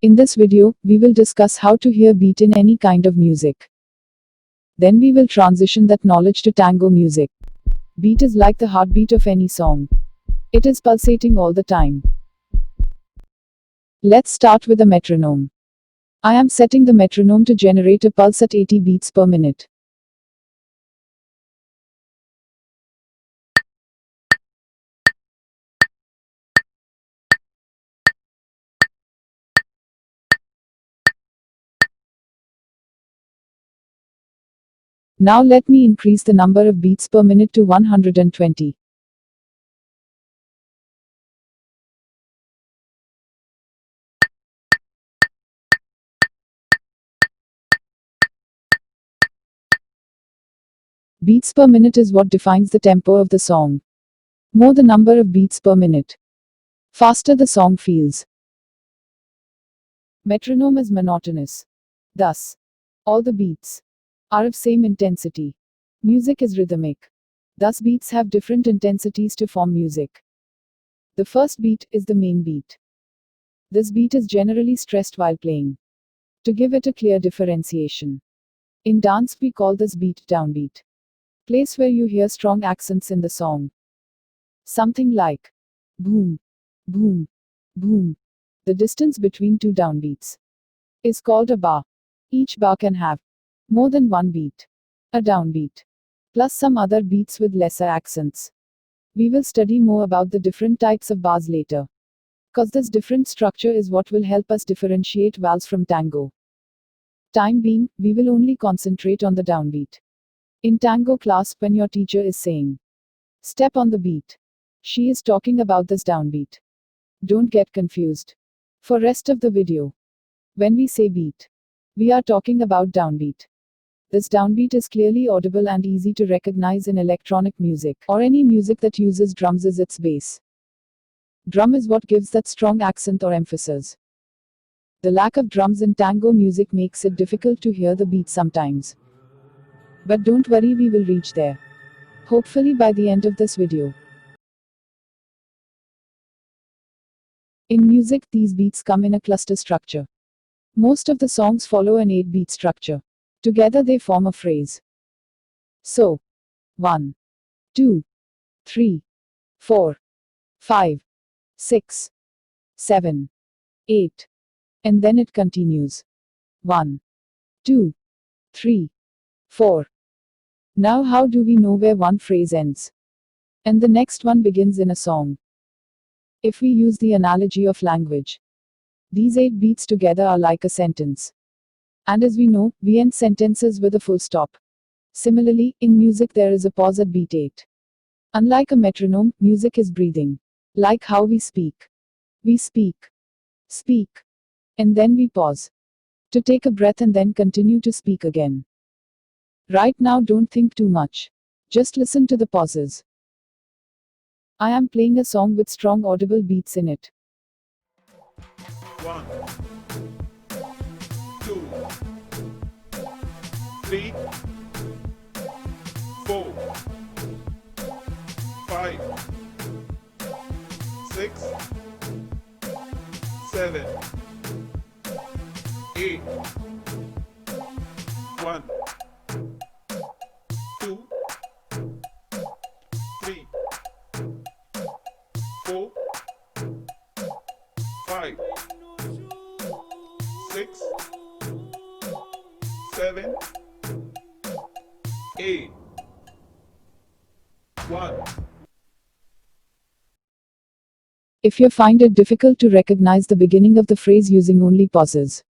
In this video, we will discuss how to hear beat in any kind of music. Then we will transition that knowledge to tango music. Beat is like the heartbeat of any song. It is pulsating all the time. Let's start with a metronome. I am setting the metronome to generate a pulse at 80 beats per minute. Now let me increase the number of beats per minute to 120. Beats per minute is what defines the tempo of the song. More the number of beats per minute, faster the song feels. Metronome is monotonous. Thus, all the beats are of same intensity. Music is rhythmic. Thus beats have different intensities to form music. The first beat is the main beat. This beat is generally stressed while playing, to give it a clear differentiation. In dance we call this beat downbeat. Place where you hear strong accents in the song. Something like boom, boom, boom. The distance between two downbeats is called a bar. Each bar can have more than one beat, a downbeat, plus some other beats with lesser accents. We will study more about the different types of bars later, cause this different structure is what will help us differentiate vals from tango. Time being, we will only concentrate on the downbeat. In tango class, when your teacher is saying step on the beat, she is talking about this downbeat. Don't get confused. For rest of the video, when we say beat, we are talking about downbeat. This downbeat is clearly audible and easy to recognize in electronic music or any music that uses drums as its base. Drum is what gives that strong accent or emphasis. The lack of drums in tango music makes it difficult to hear the beat sometimes. But don't worry, we will reach there, hopefully by the end of this video. In music, these beats come in a cluster structure. Most of the songs follow an 8-beat structure. Together they form a phrase. So, 1, 2, 3, 4, 5, 6, 7, 8. And then it continues. 1, 2, 3, 4. Now how do we know where one phrase ends and the next one begins in a song? If we use the analogy of language, these 8 beats together are like a sentence. And as we know, we end sentences with a full stop. Similarly, in music there is a pause at beat 8. Unlike a metronome, music is breathing. Like how we speak. We speak, and then we pause to take a breath and then continue to speak again. Right now don't think too much. Just listen to the pauses. I am playing a song with strong audible beats in it. 1, 2, 3, 4, 5, 6, 7, 8. 1, 2, 3, 4, 5, 6, 7, 8. 1. If you find it difficult to recognize the beginning of the phrase using only pauses,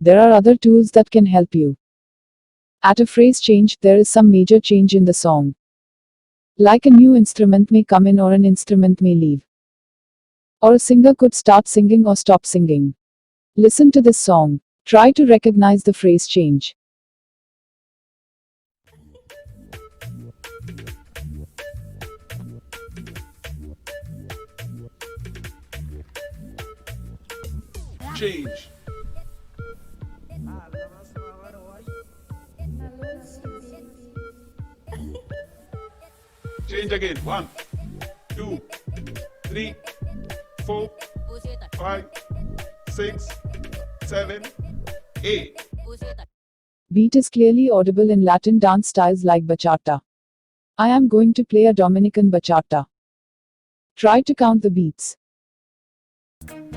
there are other tools that can help you. At a phrase change, there is some major change in the song. Like a new instrument may come in or an instrument may leave. Or a singer could start singing or stop singing. Listen to this song. Try to recognize the phrase change. Change. Change again. 1, 2, 3, 4, 5, 6, 7, 8. Beat is clearly audible in Latin dance styles like bachata. I am going to play a Dominican bachata. Try to count the beats. 1,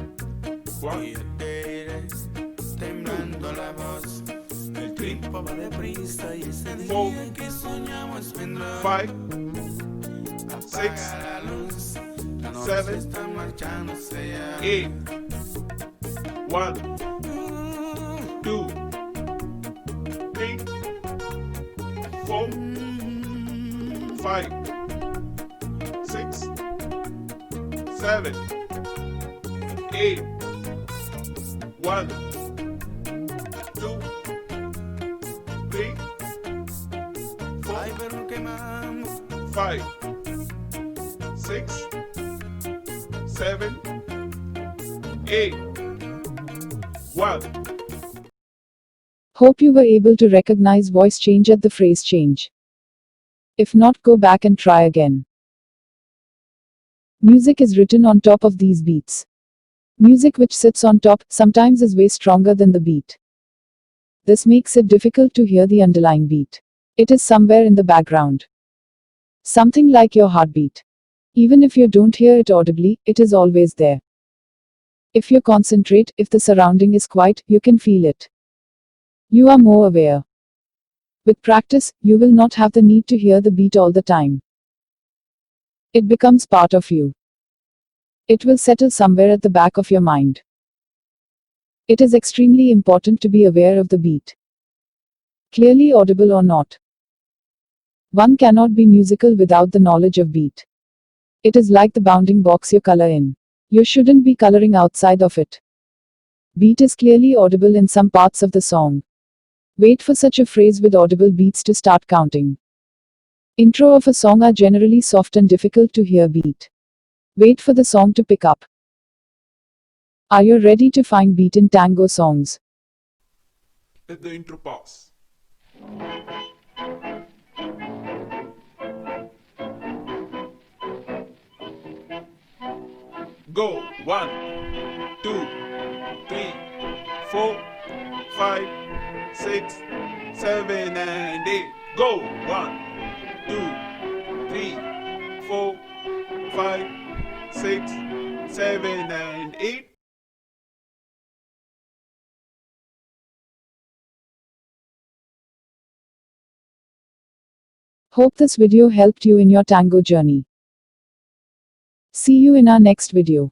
4, 5, 6, 7, 8. 1, 2, 3, 4, 5, 6, 7, 8. 1, 2, 3, 4, 5, 6, 7, 8. 1. Hope you were able to recognize voice change at the phrase change. If not, go back and try again. Music is written on top of these beats. Music which sits on top sometimes is way stronger than the beat. This makes it difficult to hear the underlying beat. It is somewhere in the background. Something like your heartbeat. Even if you don't hear it audibly, it is always there. If you concentrate, if the surrounding is quiet, you can feel it. You are more aware. With practice, you will not have the need to hear the beat all the time. It becomes part of you. It will settle somewhere at the back of your mind. It is extremely important to be aware of the beat. Clearly audible or not. One cannot be musical without the knowledge of beat. It is like the bounding box you color in. You shouldn't be coloring outside of it. Beat is clearly audible in some parts of the song. Wait for such a phrase with audible beats to start counting. Intro of a song are generally soft and difficult to hear beat. Wait for the song to pick up. Are you ready to find beat in tango songs? Let the intro pause. Go. 1, 2, 3, 4, 5, 6, 7, and 8. Go. 1, 2, 3, 4, 5, 6, 7, and 8. Hope this video helped you in your tango journey. See you in our next video.